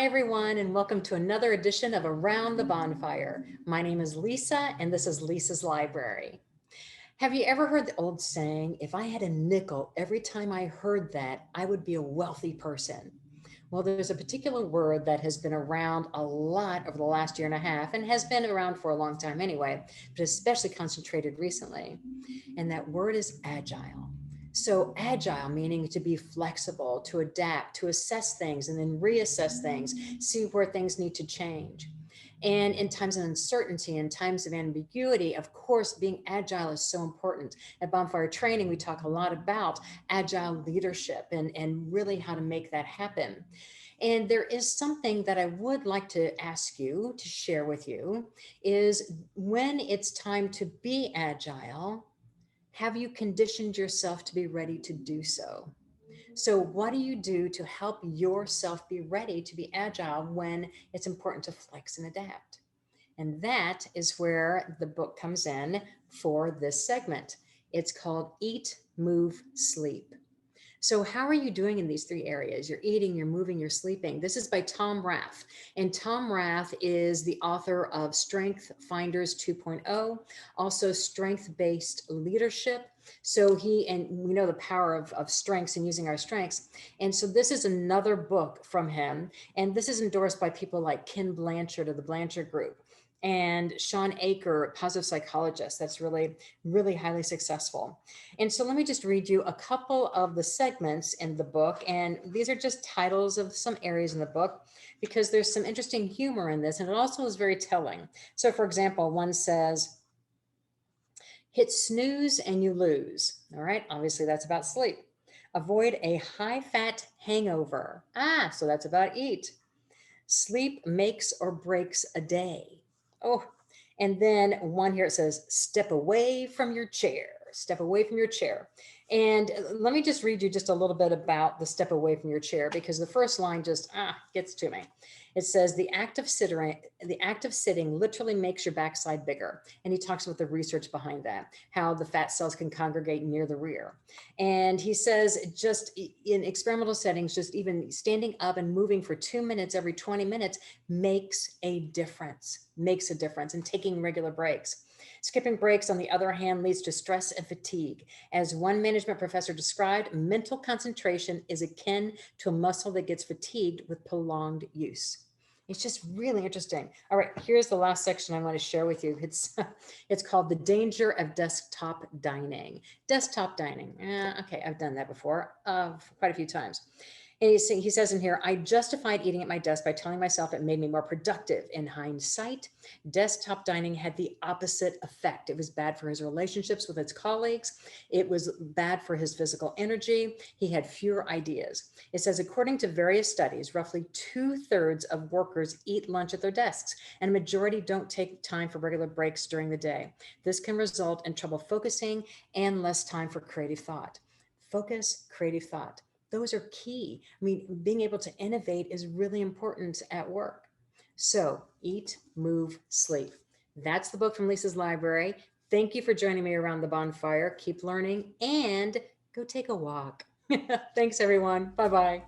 Hi, everyone, and welcome to another edition of Around the Bonfire. My name is Lisa, and this is Lisa's Library. Have you ever heard the old saying, if I had a nickel every time I heard that, I would be a wealthy person? Well, there's a particular word that has been around a lot over the last year and a half and has been around for a long time anyway, but especially concentrated recently. And that word is agile. So, agile meaning to be flexible, to adapt, to assess things and then reassess things, see where things need to change. And in times of uncertainty, in times of ambiguity, of course, being agile is so important. At Bonfire Training, we talk a lot about agile leadership and really how to make that happen. And there is something that I would like to ask you to share with you is when it's time to be agile, have you conditioned yourself to be ready to do so? So, what do you do to help yourself be ready to be agile when it's important to flex and adapt? And that is where the book comes in for this segment. It's called Eat, Move, Sleep. So, how are you doing in these three areas? You're eating, you're moving, you're sleeping. This is by Tom Rath. And Tom Rath is the author of Strength Finders 2.0, also Strength Based Leadership. So, and we know the power of strengths and using our strengths. And so, this is another book from him. And this is endorsed by people like Ken Blanchard of the Blanchard Group and Sean Aker, positive psychologist. That's really, really highly successful. And so let me just read you a couple of the segments in the book. And these are just titles of some areas in the book because there's some interesting humor in this. And it also is very telling. So, for example, one says, hit snooze and you lose. All right. Obviously, that's about sleep. Avoid a high fat hangover. So that's about eat. Sleep makes or breaks a day. Oh, and then one here it says, step away from your chair, step away from your chair. And let me just read you just a little bit about the step away from your chair because the first line just gets to me. It says the act of sitting literally makes your backside bigger. And he talks about the research behind that, how the fat cells can congregate near the rear. And he says just in experimental settings, just even standing up and moving for 2 minutes every 20 minutes makes a difference, and taking regular breaks. Skipping breaks, on the other hand, leads to stress and fatigue. As one management professor described, mental concentration is akin to a muscle that gets fatigued with prolonged use. It's just really interesting. All right, here's the last section I want to share with you. It's called The Danger of Desktop Dining. Desktop dining. Okay, I've done that before quite a few times. And he says in here, I justified eating at my desk by telling myself it made me more productive. In hindsight, desktop dining had the opposite effect. It was bad for his relationships with his colleagues. It was bad for his physical energy. He had fewer ideas. It says, according to various studies, roughly 2/3 of workers eat lunch at their desks, and a majority don't take time for regular breaks during the day. This can result in trouble focusing and less time for creative thought. Focus, creative thought. Those are key. I mean, being able to innovate is really important at work. So, eat, move, sleep. That's the book from Lisa's Library. Thank you for joining me around the bonfire. Keep learning and go take a walk. Thanks, everyone. Bye bye.